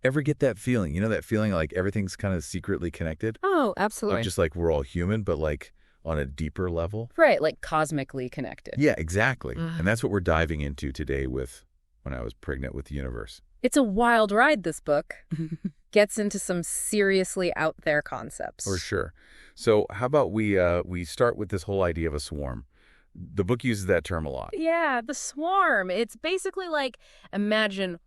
Ever get that feeling? You know that feeling like everything's kind of secretly connected? Oh, Not absolutely. just like we're all human, but like on a deeper level? Right, like cosmically connected. Yeah, exactly. Ugh. And that's what we're diving into today with When I Was Pregnant with the Universe. It's a wild ride, this book. Gets into some seriously out there concepts. For sure. So how about we start with this whole idea of a swarm? The book uses that term a lot. Yeah, the swarm. It's basically like, imagine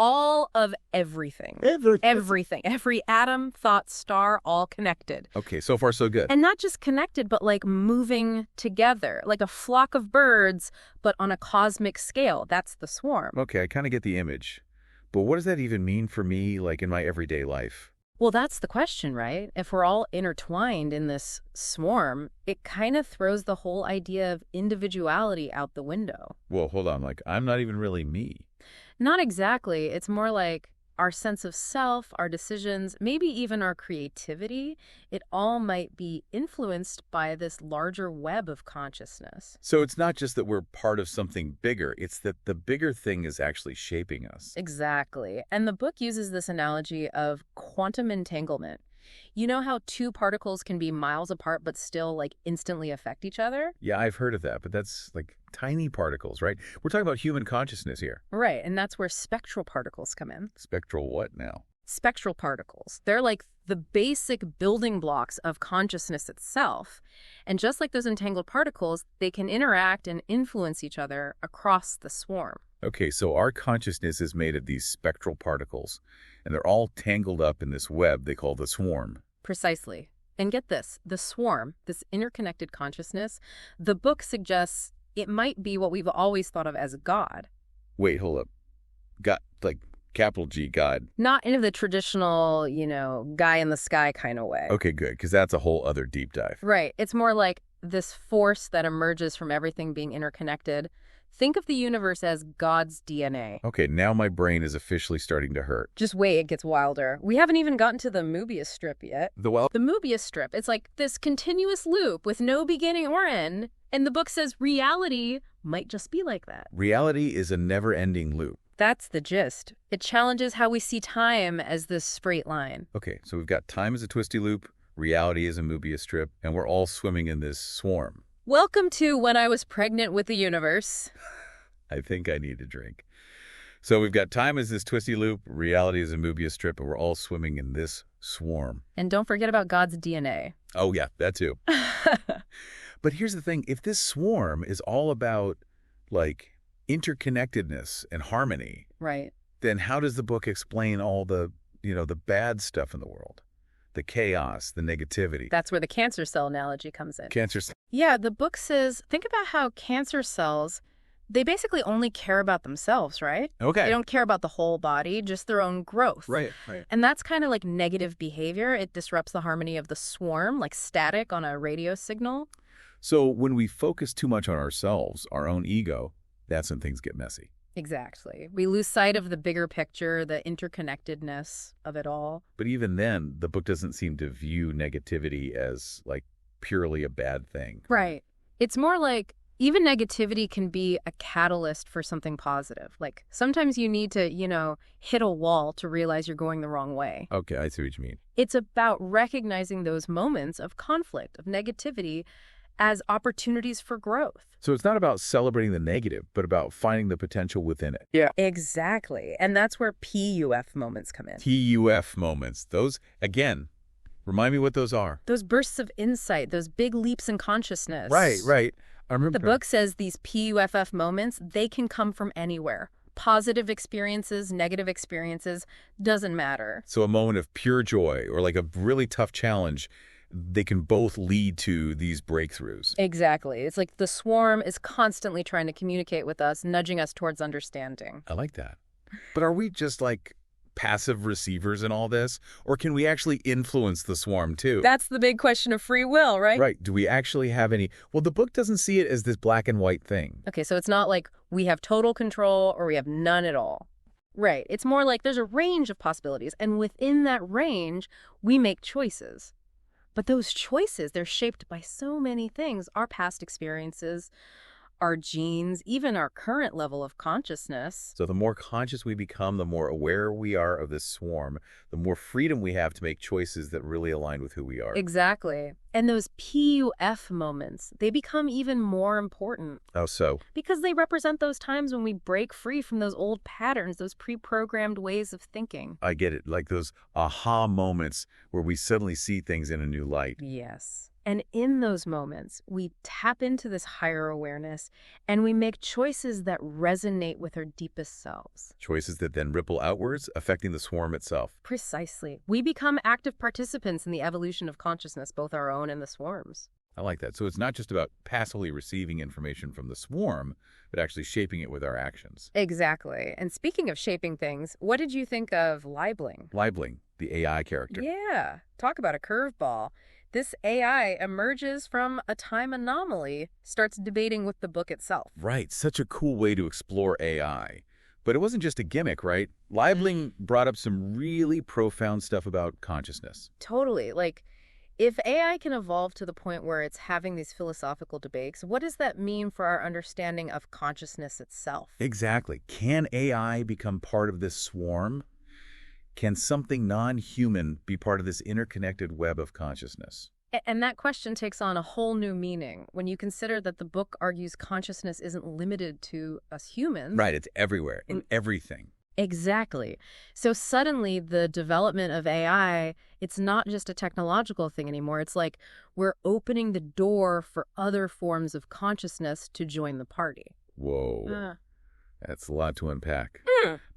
all of everything. Everything. Every atom, thought, star, all connected. Okay, so far so good. And not just connected, but like moving together, like a flock of birds, but on a cosmic scale. That's the swarm. Okay, I kind of get the image. But what does that even mean for me, like in my everyday life? Well, that's the question, right? If we're all intertwined in this swarm, it kind of throws the whole idea of individuality out the window. Well, hold on, like I'm not even really me. Not exactly. It's more like our sense of self, our decisions, maybe even our creativity. It all might be influenced by this larger web of consciousness. So it's not just that we're part of something bigger, it's that the bigger thing is actually shaping us. Exactly. And the book uses this analogy of quantum entanglement. You know how two particles can be miles apart but still like instantly affect each other? Yeah, I've heard of that, but that's like tiny particles, right? We're talking about human consciousness here. Right, and that's where spectral particles come in. Spectral what now? Spectral particles. They're like the basic building blocks of consciousness itself. And just like those entangled particles, they can interact and influence each other across the swarm. Okay, so our consciousness is made of these spectral particles, and they're all tangled up in this web they call the swarm. Precisely. And get this, the swarm, this interconnected consciousness, the book suggests it might be what we've always thought of as God. Wait, hold up. God, like capital G, God. Not in the traditional, guy in the sky kind of way. Okay, good, because that's a whole other deep dive. Right. It's more like this force that emerges from everything being interconnected. Think of the universe as God's DNA. Okay, now my brain is officially starting to hurt. Just wait, it gets wilder. We haven't even gotten to the Möbius strip yet. The Möbius strip, it's like this continuous loop with no beginning or end. And the book says reality might just be like that. reality is a never-ending loop. That's the gist. It challenges how we see time as this straight line. Okay, so we've got time as a twisty loop, reality is a Möbius strip, and we're all swimming in this swarm. Welcome to When I Was Pregnant with the Universe. I think I need a drink. So we've got time as this twisty loop, reality is a Möbius strip, and we're all swimming in this swarm. And don't forget about God's DNA. Oh yeah, that too. But here's the thing, if this swarm is all about, like, interconnectedness and harmony, Right. then how does the book explain all the bad stuff in the world? The chaos, the negativity. That's where the cancer cell analogy comes in. Cancer. Yeah, the book says, think about how cancer cells, they basically only care about themselves, right? Okay. They don't care about the whole body, just their own growth. Right. And that's kind of like negative behavior. It disrupts the harmony of the swarm, like static on a radio signal. So when we focus too much on ourselves, our own ego, that's when things get messy. Exactly. We lose sight of the bigger picture, the interconnectedness of it all. But even then, the book doesn't seem to view negativity as, like, purely a bad thing. Right. It's more like even negativity can be a catalyst for something positive. Like sometimes you need to, hit a wall to realize you're going the wrong way. Okay, I see what you mean. It's about recognizing those moments of conflict, of negativity, as opportunities for growth. So it's not about celebrating the negative, but about finding the potential within it. Yeah. Exactly. And that's where PUF moments come in. TUF moments. Those, again, remind me what those are. Those bursts of insight, those big leaps in consciousness. Right. I remember. The book says these PUFF moments, they can come from anywhere. Positive experiences, negative experiences, doesn't matter. So a moment of pure joy or like a really tough challenge, they can both lead to these breakthroughs. Exactly. It's like the swarm is constantly trying to communicate with us, nudging us towards understanding. I like that. But are we just like passive receivers in all this? Or can we actually influence the swarm too? That's the big question of free will, right? Right. Do we actually have any? Well, the book doesn't see it as this black and white thing. Okay, so it's not like we have total control or we have none at all. Right. It's more like there's a range of possibilities, and within that range, we make choices. But those choices, they're shaped by so many things. Our past experiences, our genes, even our current level of consciousness. So the more conscious we become, the more aware we are of this swarm, the more freedom we have to make choices that really align with who we are. Exactly. And those PUF moments, they become even more important. How so? Because they represent those times when we break free from those old patterns, those pre-programmed ways of thinking. I get it, like those aha moments where we suddenly see things in a new light. Yes. And in those moments, we tap into this higher awareness and we make choices that resonate with our deepest selves. Choices that then ripple outwards, affecting the swarm itself. Precisely. We become active participants in the evolution of consciousness, both our own and the swarm's. I like that. So it's not just about passively receiving information from the swarm, but actually shaping it with our actions. Exactly. And speaking of shaping things, what did you think of LIebling? LIebling, the AI character. Yeah, talk about a curveball. This AI emerges from a time anomaly, starts debating with the book itself. Right, such a cool way to explore AI. But it wasn't just a gimmick, right? LIebling brought up some really profound stuff about consciousness. Totally. Like, if AI can evolve to the point where it's having these philosophical debates, what does that mean for our understanding of consciousness itself? Exactly. Can AI become part of this swarm? Can something non-human be part of this interconnected web of consciousness? And that question takes on a whole new meaning when you consider that the book argues consciousness isn't limited to us humans. Right, it's everywhere, in everything. Exactly. So suddenly the development of AI, it's not just a technological thing anymore. It's like we're opening the door for other forms of consciousness to join the party. Whoa. That's a lot to unpack.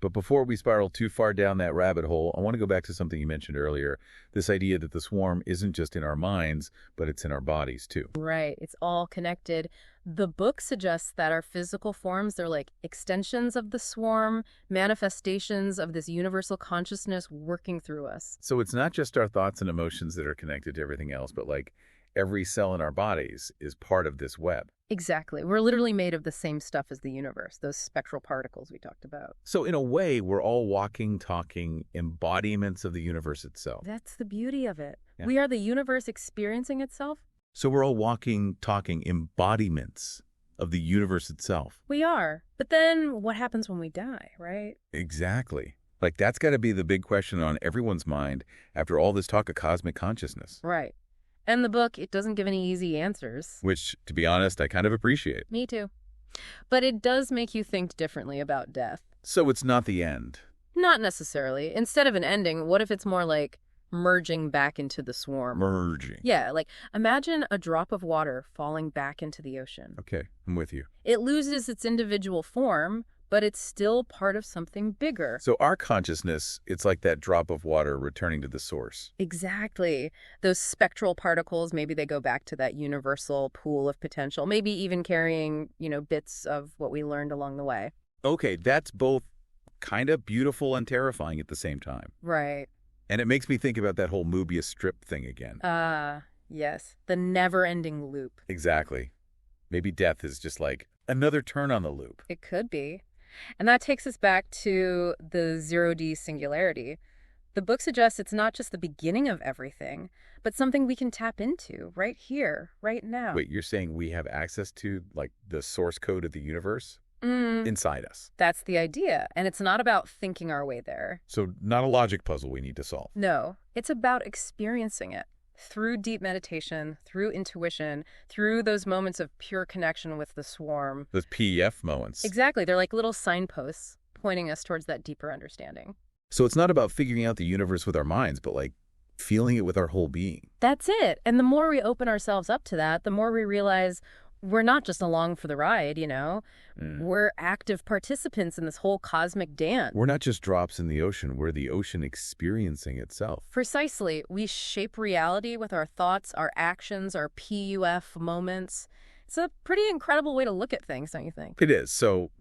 But before we spiral too far down that rabbit hole, I want to go back to something you mentioned earlier, this idea that the swarm isn't just in our minds, but it's in our bodies too. Right. It's all connected. The book suggests that our physical forms, they're like extensions of the swarm, manifestations of this universal consciousness working through us. So it's not just our thoughts and emotions that are connected to everything else, but like every cell in our bodies is part of this web. Exactly. We're literally made of the same stuff as the universe, those spectral particles we talked about. So in a way, we're all walking, talking embodiments of the universe itself. That's the beauty of it. Yeah. We are the universe experiencing itself. So we're all walking, talking embodiments of the universe itself. We are. But then what happens when we die, right? Exactly. Like that's got to be the big question on everyone's mind after all this talk of cosmic consciousness. Right. And the book, it doesn't give any easy answers. Which, to be honest, I kind of appreciate. Me too. But it does make you think differently about death. So it's not the end. Not necessarily. Instead of an ending, what if it's more like merging back into the swarm? Merging. Yeah, like imagine a drop of water falling back into the ocean. Okay, I'm with you. It loses its individual form, but it's still part of something bigger. So our consciousness, it's like that drop of water returning to the source. Exactly. Those spectral particles, maybe they go back to that universal pool of potential, maybe even carrying, bits of what we learned along the way. Okay, that's both kind of beautiful and terrifying at the same time. Right. And it makes me think about that whole Möbius strip thing again. Yes. The never-ending loop. Exactly. Maybe death is just like another turn on the loop. It could be. And that takes us back to the 0D singularity. The book suggests it's not just the beginning of everything, but something we can tap into right here, right now. Wait, you're saying we have access to, like, the source code of the universe inside us? That's the idea. And it's not about thinking our way there. So not a logic puzzle we need to solve. No, it's about experiencing it. Through deep meditation, through intuition, through those moments of pure connection with the swarm. Those PEF moments. Exactly. They're like little signposts pointing us towards that deeper understanding. So it's not about figuring out the universe with our minds, but like feeling it with our whole being. That's it. And the more we open ourselves up to that, the more we realize we're not just along for the ride, We're active participants in this whole cosmic dance. We're not just drops in the ocean. We're the ocean experiencing itself. Precisely. We shape reality with our thoughts, our actions, our PUF moments. It's a pretty incredible way to look at things, don't you think? It is. So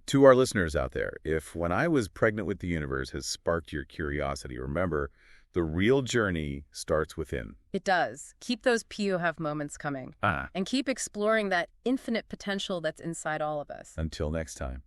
to our listeners out there, if when I was pregnant with the universe has sparked your curiosity, remember, the real journey starts within. It does. Keep those PUF moments coming. And keep exploring that infinite potential that's inside all of us. Until next time.